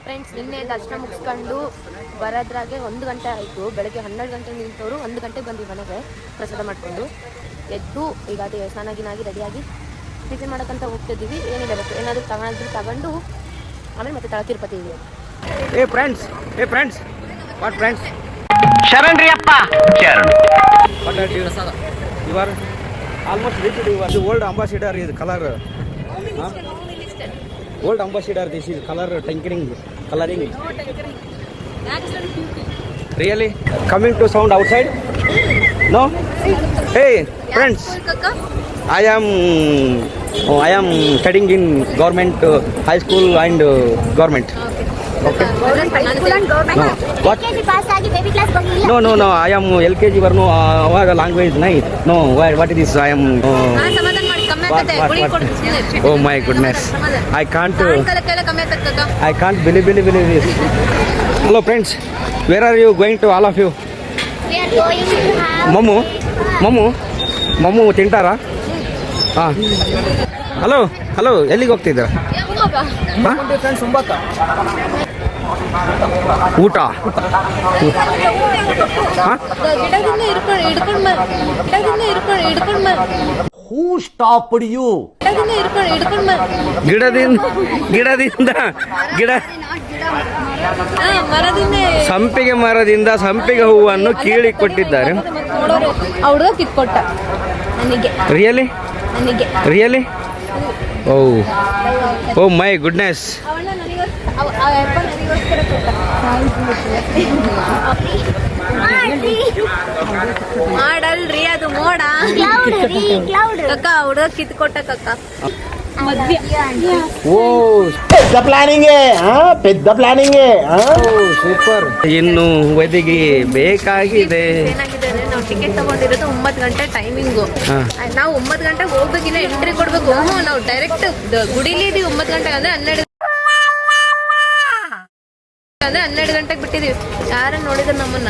Friends ನಿನ್ನೆ ದರ್ಶನ ಮುಗಿಸ್ಕೊಂಡು ಬರೋದ್ರಾಗೆ 1 ಗಂಟೆ ಆಯಿತು. ಬೆಳಗ್ಗೆ 12 ಗಂಟೆಗೆ ನಿಂತವರು 1 ಗಂಟೆಗೆ ಬಂದು ಮನೆಗೆ ಪ್ರಸಾದ ಮಾಡಿಕೊಂಡು ಎದ್ದು ಈಗ ಸ್ನಾನಾಗಿ ರೆಡಿಯಾಗಿ ಟಿಫಿನ್ ಮಾಡೋಕ್ಕಂತ ಹೋಗ್ತಿದ್ದೀವಿ. ಏನಿಲ್ಲ ಬೇಕು ಏನಾದರೂ ತಗೊಂಡು ಆಮೇಲೆ ಮತ್ತೆ ತಳ ತಿರುಪತಿ ಇದೆ. ವಾಟ್ ಫ್ರೆಂಡ್ಸ್ ಶರಣ್ ರೀ ಅಪ್ಪ Sharan what are you are almost reached your old Ambassador is colour old ambassador, this is coloring. Really? Coming to sound outside? No? Hey, friends. I am studying in government high school and government. Okay. No. What? No. I am LKG varno aವಾಗ language nai. No. What is this? I am. What? Oh my goodness. I can't believe this. Hello friends. Where are you going to, all of you? We are going to have Mamu ತಿಂತಾರಾ? ಹಾ. Hello ಎಲ್ಲಿಗೆ ಹೋಗ್ತಿದ್ದೀರಾ? ಊಟ Who stopped you? ಸಂಪಿಗೆ ಮರದಿಂದ ಸಂಪಿಗೆ ಹೂವನ್ನು ಕೀಳಿ ಕೊಟ್ಟಿದ್ದಾರೆ. ಕಿತ್ಕೊಟ್ಟ ನನಗೆ. Really O my goodness. ಮಾಡಲ್ರಿ ಅದು ಮೋಡ ಕಕ್ಕ ಹುಡುಗ ಕಿತ್ಕೊಟ್ಟ ಕಕ್ಕ. ಓ పెద్ద ప్లానింగ్ ಸೂಪರ್. ಇನ್ನು ಒದಗಿ ಬೇಕಾಗಿದೆ. ಏನಾಗಿದೆ ಅಂದ್ರೆ ನಾವು ಟಿಕೆಟ್ ತಗೊಂಡಿರೋದು 9 ಗಂಟೆ ಟೈಮಿಂಗು. ನಾವು 9 ಗಂಟೆಗೆ ಹೋಗ್ಬೇಕಿಲ್ಲ, ಎಂಟ್ರಿ ಕೊಡ್ಬೇಕು. ನಾವು ಡೈರೆಕ್ಟ್ ಗುಡಿಲಿ ಇದೀವಿ 9 ಗಂಟೆಗೆ ಅಂದ್ರೆ 12 ಗಂಟೆಗೆ ಬಿಟ್ಟಿದೀವಿ. ಯಾರ ನೋಡಿದ್ರೆ ನಮ್ಮನ್ನ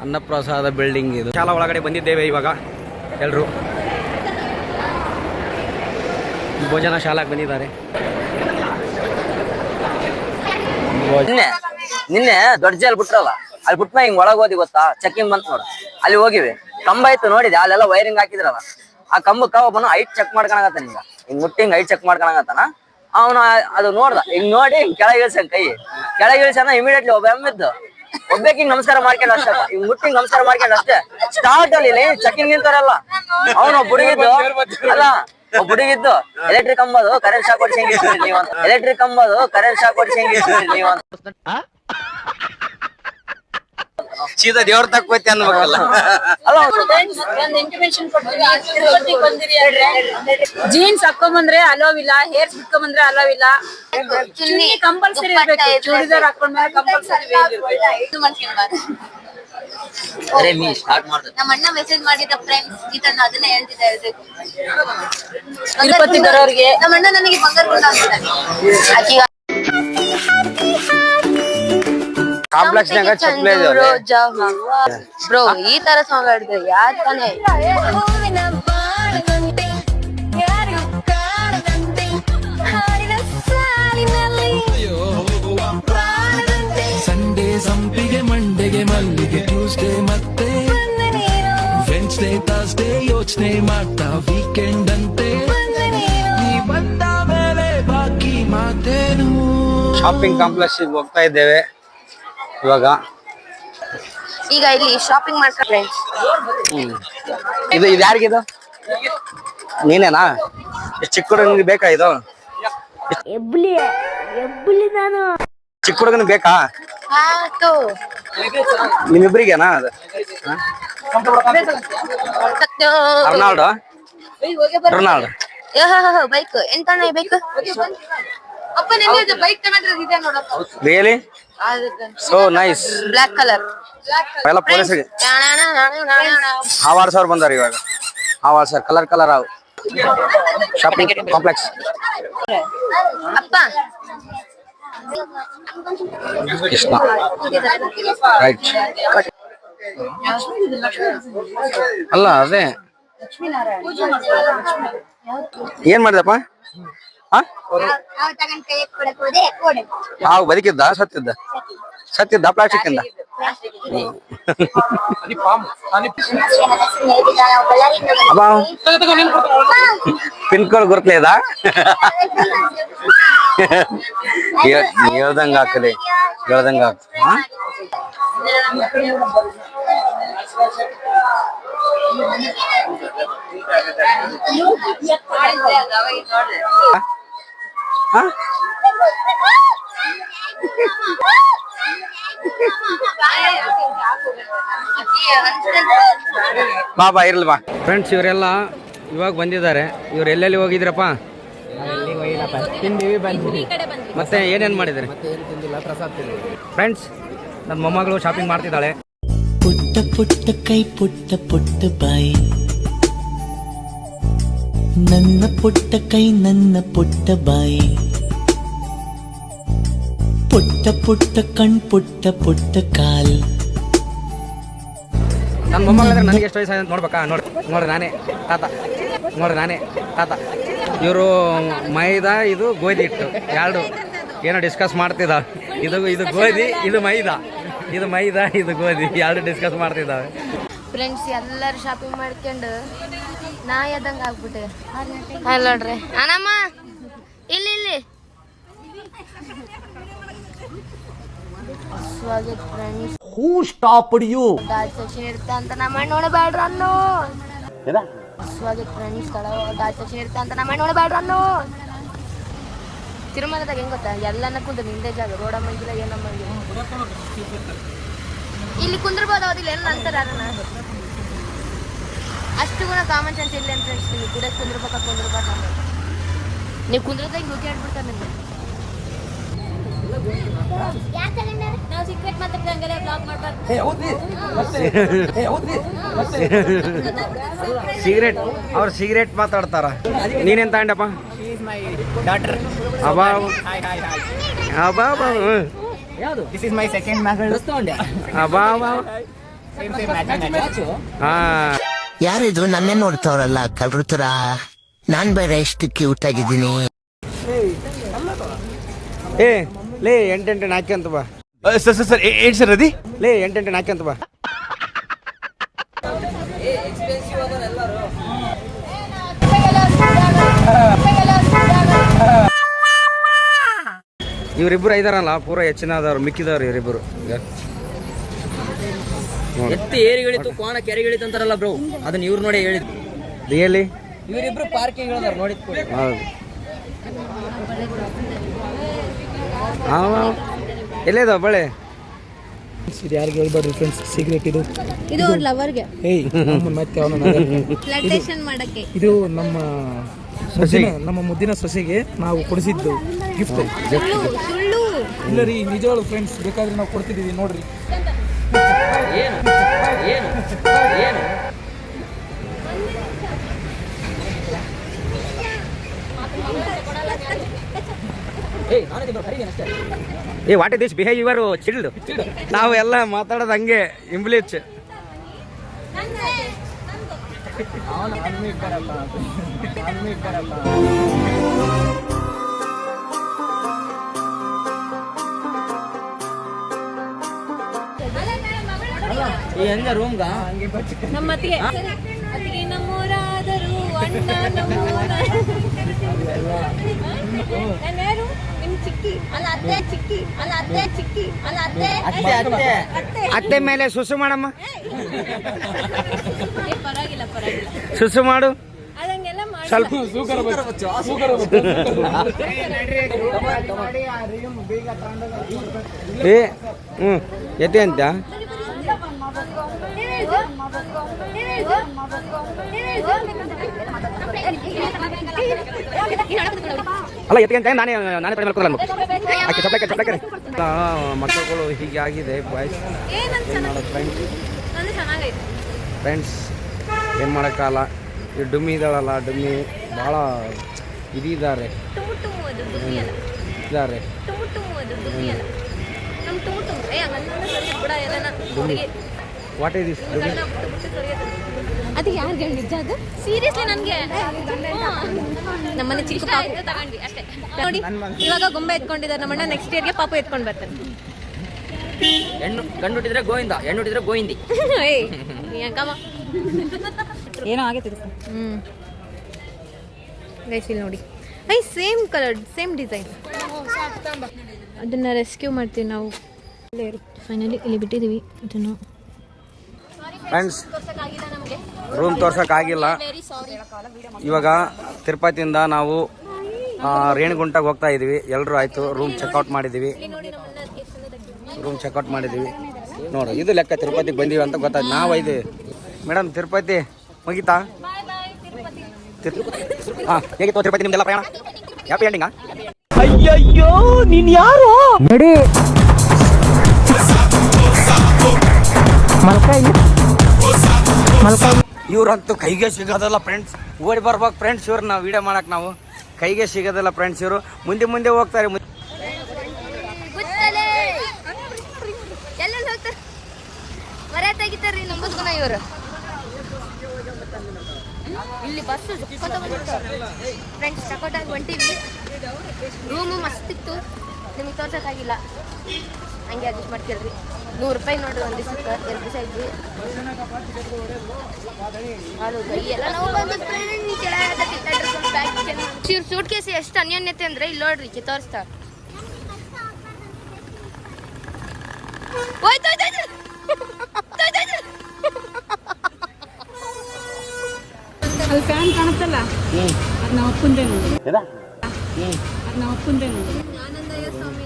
ಅನ್ನಪ್ರಸಾದ ಬಿಲ್ಡಿಂಗ್ ಇದು. ಶಾಲಾ ಒಳಗಡೆ ಬಂದಿದ್ದೇವೆ ಇವಾಗ. ಎಲ್ಲರೂ ಭೋಜನ ಶಾಲಾಗೆ ಬಂದಿದ್ದಾರೆ. ನಿನ್ನೆ ದೊಡ್ಡ ಜೈಲ್ ಬಿಟ್ರಲ್ಲ, ಅಲ್ಲಿ ಬಿಟ್ಟ ಹಿಂಗ್ ಒಳಗ್ ಹೋದಿ ಗೊತ್ತಾ, ಚೆಕಿಂಗ್ ಬಂತ ನೋಡ. ಅಲ್ಲಿ ಹೋಗಿವಿ, ಕಂಬ ಇತ್ತು ನೋಡಿದೆ, ಅಲ್ಲೆಲ್ಲ ವೈರಿಂಗ್ ಹಾಕಿದ್ರಲ್ಲ. ಆ ಕಂಬಕ್ಕ ಒಬ್ಬನು ಹೈಟ್ ಚೆಕ್ ಮಾಡ್ಕೊಳಕತ್ತಾನ. ಹಿಂಗ್ ಮುಟ್ಟಿ ಹಿಂಗ್ ಹೈಟ್ ಚೆಕ್ ಮಾಡ್ಕೊಳಕತ್ತಾನ. ಅವನು ಅದು ನೋಡ್ದ, ಹಿಂಗ್ ನೋಡಿ ಹಿಂಗ್ ಕೆಳಗೆ ಇಳಿಸನ್ ಕೆಳಗೆ ಇಳಿಸನ. ಇಮಿಡಿಯೇಟ್ಲಿ ಒಬ್ಬ ಎಮ್ಮಿದ್ದು ಒಬ್ಬಕ್ಕೆ ಹಿಂಗ್ ನಮಸ್ಕಾರ ಮಾಡ್ಕೊಂಡು ಅಷ್ಟೇ, ಹಿಂಗ್ ಮುಟ್ಟಿ ಹಿಂಗ್ ನಮಸ್ಕಾರ ಮಾಡ್ಕೊಂಡು ಅಷ್ಟೇ. ಸ್ಟಾರ್ಟ್ ಅಲ್ಲಿ ಚೆಕಿಂಗ್ ನಿಂತಾರಲ್ಲ, ಅವನು ಒಬ್ಬ ಹುಡುಗಿದ್ದು ಅಲ್ಲ, ಒಬ್ಬ ಹುಡುಗಿದ್ದು ಎಲೆಕ್ಟ್ರಿಕ್ ಕಂಬದು ಕರೆಂಟ್ ಶಾಕ್ ಹೊಡಿಸಿ ನೀವು ಅಂತ ಸೀದಾ ದೇವ್ರ ತಕ್ಕೋತಿ ಅನ್ಬೇಕಲ್ಲ. ಜೀನ್ಸ್ ಹಾಕೊಂಬಂದ್ರೆ ಅಲೋವಿಲ್ಲ, ಹೇರ್ಸ್ ಬಿಟ್ಕೊಂಬಂದ್ರೆ ಅಲೋವಿಲ್ಲ. ಕಂಪಲ್ಸರಿ ಇರ್ಬೇಕು. ಚೂಡಿದಾರ್ ಹಾಕೊಂಡ್ಮೇಲೆ ಕಂಪಲ್ಸರಿ ನಮ್ಮ ಅಣ್ಣ ಮೆಸೇಜ್ ಮಾಡಿದ ಫ್ರೆಂಡ್ಸ್ ಈ ತರ ಅದನ್ನ ಹೇಳ್ತಿದ್ದೆ. ತಿರುಪತಿ ಬರೋರಿಗೆ ನಮ್ಮ ಅಣ್ಣ ನನಗೆ ಬಂಗಾರ ಗುಂಡ ಅಂತಾನೆ. ಕಾಂಪ್ಲೆಕ್ಸ್ ಬ್ರೋ ಈ ತರ ಸಾಂಗ್ ಹಾಡಿದ್ರೆ ಯಾರ್ ತಾನೇ. ಸಂಡೇ ಸಂಪಿಗೆ, ಮಂಡೆಗೆ ಮಲ್ಲಿಗೆ, ಟ್ಯೂಸ್ಡೇ ಮತ್ತೆ ವೆನ್ಸ್ಡೇ ಥರ್ಸ್ಡೇ ಯೋಚನೆ ಮಾಡ್ತಾ ವೀಕೆಂಡ್ ಅಂತೆ. ನೀ ಬಂದ ಮೇಲೆ ಬಾಕಿ ಮಾತೇನು. ಶಾಪಿಂಗ್ ಕಾಂಪ್ಲೆಕ್ಸ್ ಹೋಗ್ತಾ ಇದ್ದೇವೆ ಇವಾಗ. ಈಗ ಇಲ್ಲಿ ಶಾಪಿಂಗ್ ಮಾಡ್ತಾ ಫ್ರೆಂಡ್ಸ್. ಇದು ಯಾರಿಗಿದು? ನೀನೇನಾ? ಎಷ್ಟು ಚಿಕ್ಕ ಹುಡುಗನಿಗೆ ಬೇಕಾ ಇದು? ನಾನು ಚಿಕ್ಕ ಹುಡುಗನಿಗೆ ಬೇಕಾ? ನಿಮ್ಮಿಬ್ರಿಗೇನಾ ಅದು? ರೊನಾಲ್ಡೋ ಬೈಕ್ ಎಂತಾನೆ ಬೇಕು ಅಪ್ಪ. ಬೈಕ್ ತಗೊಂಡ್ರೆ ನೋಡಪ್ಪ. Really so nice. Black colour ಎಲ್ಲ ಪೊಲೀಸರಿಗೆ ಆವಾರ ಸಾವಿರ ಬಂದಾರ ಇವಾಗ. ಆವಾರ ಸರ್ ಕಲರ್ ಅವು ಶಾಪಿಂಗ್ ಕಾಂಪ್ಲೆಕ್ಸ್. ಅಪ್ಪ ಕೃಷ್ಣ ರೈಟ್ ಅಲ್ಲ, ಅದೇ ಏನ್ ಮಾಡಿದಪ್ಪ? ಹಾವು ಬದುಕಿದ್ದ ಸತ್ತಿದ್ದ? ಸತ್ತಿದ್ದ ಪ್ಲಾಸ್ಟಿಕ್ ಇಂದ? ಪಿನ್ ಕೋಡ್ ಗುರುತ್ಲೇದ? ಹೇಳ್ದಂಗ ಹಾಕಲಿ, ಹೇಳ್ದಂಗ ಹಾಕ. ಬಾ ಇರ್ಲಿ ಬಾ. ಫ್ರೆಂಡ್ಸ್ ಇವರೆಲ್ಲ ಇವಾಗ ಬಂದಿದ್ದಾರೆ. ಇವ್ರು ಎಲ್ಲೆಲ್ಲಿ ಹೋಗಿದ್ರಪ್ಪ? ಮತ್ತೆ ಏನೇನ್ ಮಾಡಿದ್ರಿ? ಫ್ರೆಂಡ್ಸ್ ನನ್ನ ಮೊಮ್ಮಗಳು ಶಾಪಿಂಗ್ ಮಾಡ್ತಿದ್ದಾಳೆ. ಪುಟ್ಟ ಪುಟ್ಟ ಕೈ ಪುಟ್ಟ ಪುಟ್ಟ ಬಾಯಿ, ನನ್ನ ಪುಟ್ಟ ಕೈ ನನ್ನ ಪುಟ್ಟ ಬಾಯಿ, ಪುಟ್ಟ ಪುಟ್ಟ ಕಣ್ ಪುಟ್ಟ ಪುಟ್ಟ ಕಾಲ್. ನನ್ನ ಮೊಮ್ಮಗಳಂದ್ರೆ ನನಗೆ ಎಷ್ಟು ವಯಸ್ಸಾಗಿದೆ ಅಂತ ನೋಡ್ಬೇಕಾ? ನೋಡ್ರಿ ನಾನೇ ತಾತ, ನೋಡ್ರಿ ನಾನೇ ತಾತ. ಇವರು ಮೈದಾ, ಇದು ಗೋಧಿ ಹಿಟ್ಟು, ಎರಡು ಏನೋ ಡಿಸ್ಕಸ್ ಮಾಡ್ತಿದ್ದಾವೆ. ಇದು ಗೋಧಿ, ಇದು ಮೈದಾ, ಇದು ಗೋಧಿ, ಎರಡು ಡಿಸ್ಕಸ್ ಮಾಡ್ತಿದ್ದಾವೆ. ಫ್ರೆಂಡ್ಸ್ ಎಲ್ಲರೂ ಶಾಪಿಂಗ್ ಮಾಡ್ಕೊಂಡು ನಾ ಎದ್ದಂಗೆ ಆಗ್ಬಿಟ್ಟೆ. ಅಲ್ಲಿ ನೋಡ್ರಿ ಅನಮ್ಮ, ಇಲ್ಲಿ ಸ್ವಾಗತ friends. Who stopped you? That section ಇರ್ತ ಅಂತ ನಮ್ಮ ನೋಡಬೇಡ್ರ ಅನ್ನೋ. ಸ್ವಾಗತ ಫ್ರೆಂಡ್ಸ್. ದಾಟ್ ಸೆಕ್ಷನ್ ಇರ್ತ ಅಂತ ನಮ್ಮ ನೋಡಬೇಡ್ರ ಅನ್ನೋ. ತಿರುಮಲದಾಗ ಹೆಂಗ್ ಗೊತ್ತಾ, ಎಲ್ಲನ ಕುಂದ್ರ ನಿಂದೆ ಜಾಗ, ರೋಡ ಮಂಗಿಲ್ಲ ಏನಮ್ಮ ಇಲ್ಲಿ ಕುಂದ್ರಬೋದು. ಅದಿಲ್ಲ ಎಲ್ಲ ಅಂತಾರೆ ಅದನ್ನ. ಅಷ್ಟು ಗುಣ ಕಾಮನ್ ಸೆನ್ಸ್ ಇಲ್ಲ ಅಂತ ಫ್ರೆಂಡ್ಸ್. ನೀವು ಕೂಡ ಕುಂದ್ರಬಾರ್ದು. ನೀವು ಕುಂದ್ರದಾಗ ಯೂಟಿ ಆಡ್ಬಿಡ್ತಾರೆ ನಿಮ್ಗೆ. ನಾವು ಸೀಕ್ರೆಟ್ ಮಾತಾಡ್ದಂಗೆಲ್ಲ ಬ್ಲಾಗ್ ಮಾಡ್ಬಾರ್ದು. ಸಿಗರೇಟ್, ಅವ್ರು ಸಿಗರೇಟ್ ಮಾತಾಡ್ತಾರ. ನೀನೇನ್ ತಗೊಂಡಪ್ಪ? ಯಾರಿದು ನನ್ನೇ ನೋಡ್ತಾವ್ರಲ್ಲ ಕಳ್ರು ತರ? ನಾನ್ ಬೇರೆ ಎಷ್ಟು ಕ್ಯೂಟ್ ಆಗಿದ್ದೀನಿ. ಏ ಲೇ, ಎಂಟೆಂಟು ಹಾಕಿ ಅಂತ ಬಾ. ಸರ್ ಏನ್ ಸರ್ ಅದಿ? ಲೇ, ಎಂಟೆಂಟು ಹಾಕಿ ಅಂತ ಬಾ. ಇವರಿಬ್ರು ಐದಾರಲ್ಲ, ಪೂರ ಹೆಚ್ಚಿನದವ್ರು, ಮಿಕ್ಕಿದವ್ರು ಇವರಿಬ್ರು. ಎತ್ತಿ ಏರಿಗಳಿತ್ತು, ಕೋಣ ಕೆರೆಗಳಿತ್ತು ಅಂತಾರಲ್ಲ ಬ್ರೋ, ಅದನ್ನ ಇವ್ರು ನೋಡಿ ಹೇಳಿದ್ರು. ರಿಯಲಿ ಇವರಿಬ್ರು ಪಾರ್ಕಿಂಗ್ ಹೇಳಿದಾರೆ ನೋಡಿದ್. ಹೌದು. ಎಲ್ಲಿದ ಬಳೆ? ಇದು ಯಾರಿಗೆ ಹೇಳ್ಬಾರ್ದು ಫ್ರೆಂಡ್ಸ್, ಸೀಕ್ರೆಟ್ ಇದು. ಇದು ಲವರ್ಗೆ, ಮತ್ತೆ ಅವನು ಮಾಡಕ್ಕೆ. ಇದು ನಮ್ಮ ಮುದ್ದಿನ ಸೊಸೆಗೆ ನಾವು ಕೊಡಿಸಿದ್ದು ಗಿಫ್ಟ್. ಇಲ್ಲ ರೀ, ನಿಜವಾಳು ಫ್ರೆಂಡ್ಸ್, ಬೇಕಾದ್ರೆ ನಾವು ಕೊಡ್ತಿದ್ದೀವಿ ನೋಡ್ರಿ. ಏ what is this behaviour chilled? ನಾವು ಎಲ್ಲ ಮಾತಾಡೋದು ಹಂಗೆ ಇಂಗ್ಲೀಷ್. ಹೆಂಗ ರೂಮ್ಗ ನಮ್ಮ ಅತ್ತಿಗೆ ನಮ್ಮೂರಾದರೂ ಅಣ್ಣ ನಮ್ಮೂರ. ಅತ್ತೆ ಮೇಲೆ ಸುಸು ಮಾಡಮ್ಮ, ಸುಸು ಮಾಡು ಸ್ವಲ್ಪ. ಏ ಎತ್ತೆ ಅಂತ ಅಲ್ಲ, ಎತ್ಕೊಂತ ನಾನೇ ಮಾಡ್ಕೊಡಲ್ಲ. ಮಕ್ಕಳುಗಳು ಹೀಗೆ ಆಗಿದೆ. ಬಾಯ್ಸ್ ಫ್ರೆಂಡ್ಸ್ ಏನು ಮಾಡೋಕ್ಕಲ್ಲ. ಈ ಡುಮ್ಮಿ ಇದ್ದಾಳಲ್ಲ, ಡುಮ್ಮಿ ಭಾಳ ಇದಿದ್ದಾರೆ. What is this? ಅದು ಯಾರಿಗೆ ನಿಜ ಅದು ಸೀರಿಯಸ್ಲಿ ನನಗೆ ನಮ್ಮನೆ ಚಿಕ್ಕ ಪಾಪು ತಗೊಂಡ್ವಿ ಅಷ್ಟೇ ನೋಡಿ. ಇವಾಗ ಗೊಂಬೆ ಎತ್ಕೊಂಡಿದ್ದಾರೆ ನಮ್ಮಣ್ಣ. ನೆಕ್ಸ್ಟ್ ಇಯರ್ಗೆ ಪಾಪು ಎತ್ಕೊಂಡು ಬರ್ತಾನೆ. ಹೆಣ್ಣು ಗಂಡು ಹುಟ್ಟಿದ್ರೆ ಗೋವಿಂದ, ಹೆಣ್ಣು ಹುಟ್ಟಿದ್ರೆ ಗೋವಿಂದಿ. ಯಾಕಮ್ಮ ಏನೋ ಆಗೈತೆ. ಗೈಸ್ ಇಲ್ಲಿ ನೋಡಿ, ಸೇಮ್ ಕಲರ್ ಸೇಮ್ ಡಿಸೈನ್. ಅದನ್ನು ರೆಸ್ಕ್ಯೂ ಮಾಡ್ತೀವಿ ನಾವು. ಫೈನಲಿ ಇಲ್ಲಿ ಬಿಟ್ಟಿದ್ದೀವಿ ಇದನ್ನು. ಫ್ರೆಂಡ್ಸ್, ರೂಮ್ ತೋರ್ಸೋಕ್ಕಾಗಿಲ್ಲ. ಇವಾಗ ತಿರುಪತಿಯಿಂದ ನಾವು ರೇಣಿಗುಂಟಗೆ ಹೋಗ್ತಾ ಇದ್ದೀವಿ. ಎಲ್ಲರೂ ಆಯಿತು, ರೂಮ್ ಚೆಕ್ಔಟ್ ಮಾಡಿದ್ದೀವಿ. ನೋಡು, ಇದು ಲೆಕ್ಕ ತಿರುಪತಿಗೆ ಬಂದೀವಿ ಅಂತ ಗೊತ್ತಾಯ್ತು. ನಾವು ಇದ್ದೀವಿ ಮೇಡಮ್. ತಿರುಪತಿ ಮುಗೀತಾ? ಹಾಂ, ಹೇಗಿತ್ತು ತಿರುಪತಿ ನಿಮ್ದೆಲ್ಲ ಪ್ರಯಾಣ? ಹ್ಯಾಪಿ ಎಂಡಿಂಗಾ? ಅಯ್ಯಯ್ಯೋ ನೀನ್ ಯಾರು ನಡಿ ಇವ್ರಂತೂ ಕೈಗೆ ಸಿಗೋದಲ್ಲ ಫ್ರೆಂಡ್ಸ್. ಓಡಿ ಬರ್ಬೇಕು ಫ್ರೆಂಡ್ಸ್, ಇವ್ರನ್ನ ವೀಡಿಯೋ ಮಾಡಕ್ಕೆ ನಾವು ಕೈಗೆ ಸಿಗೋದಲ್ಲ ಫ್ರೆಂಡ್ಸ್. ಇವರು ಮುಂದೆ ಹೋಗ್ತಾರೆ. ಎಲ್ಲೆಲ್ಲಿ ಹೋಗ್ತಾರೆ? ಮರ್ಯಾದೆ ತೆಗಿತಾರ್ರಿ ನಮ್ಮದು ಗುಣ ಇವರು. ಇಲ್ಲಿ ಬಸ್ಸು ಫ್ರೆಂಡ್ಸ್ ಚಕೋಟಾಗಿ ಹೊಂಟಿವಿ. ರೂಮು ಮಸ್ತಿತ್ತು, ನಿಮಗೆ ತೋರ್ಸೋಕ್ಕಾಗಿಲ್ಲ. ಹಂಗೆ ಅಡ್ಜಸ್ಟ್ ಮಾಡ್ತೀರಿ. 100 ರೂಪಾಯಿ ನೋಡ್ರಿ ಒಂದು ದಿವಸಕ್ಕೆ. 2 ದಿವಸ ಇದ್ವಿ. ಎಲ್ಲ ನಾವು ಇವ್ರ ಸೂಟ್ ಕೇಸ್ ಎಷ್ಟು ಅನ್ಯೋನ್ಯತೆ ಅಂದ್ರೆ ಇಲ್ಲಿ ನೋಡ್ರಿ ತೋರಿಸ್ತಾ. ಅಲ್ಲಿ ಫ್ಯಾನ್ ಕಾಣುತ್ತಲ್ಲ, ಅದು ನಾವು ಅಪ್ಪಂದೇನು. ನಾವು ಅಪ್ಪಂದೇನು. ಆನಂದಯ್ಯ ಸ್ವಾಮಿ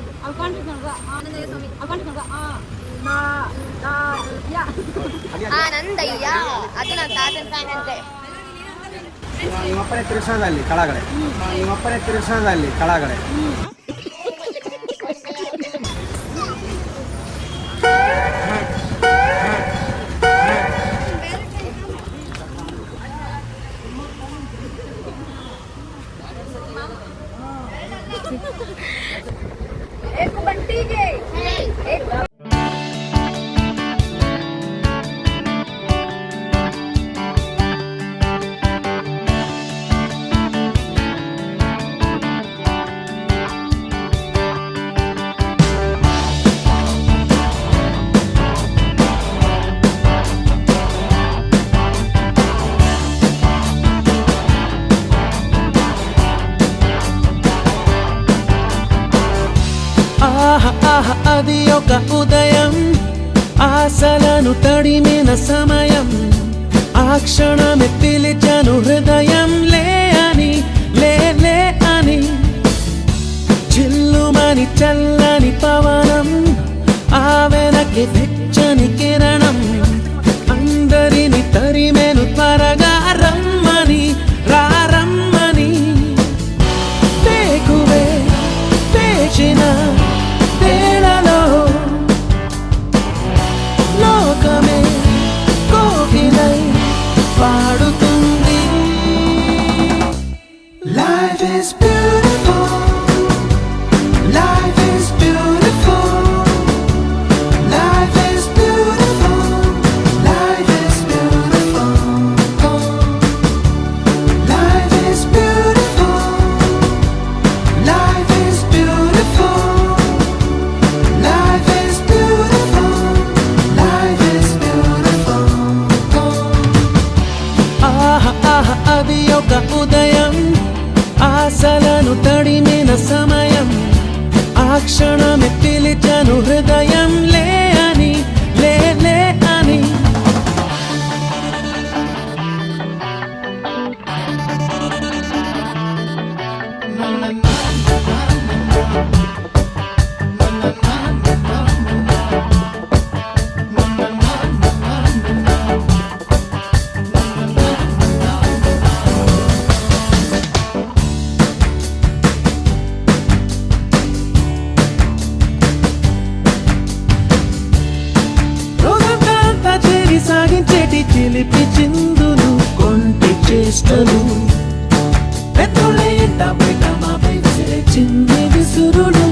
ಆನಂದಯ್ಯ, ಅದು ನನ್ನ ತಾತನ ಫ್ಯಾನ್ ಅಂತೆ. ನಿಮ್ಮಪ್ಪನೇ ತಿರುಗಿಸೋದಲ್ಲಿ ಕೆಳಗಡೆ. అది ఒక ఉదయం, ఆశలను తడిమిన సమయం. ఆ క్షణమే పిలిచాను హృదయం, లే అని చిల్లుమని చల్లని పవనం. ఆ వెనక్కి వెచ్చని కిరణం, అందరిని తరిమెను త్వరగా రమ్మని, రమ్మని. వేకువే వేచిన వేళలో లోకమే కోకిలై పాడుతుంది. Life is beautiful, life is beautiful, life is beautiful, life is beautiful, life is beautiful, life is beautiful. అది ఒక ఉదయం, ఆశలను తడిమిన సమయం. ఆ క్షణమే పిలిచాను హృదయం, లే అని. సాగించేటి చిలిపి చిందులు, కొంటి చేష్టలు, పెద్దలే ఎంట బయట మా పై చిన్ని విసురులు.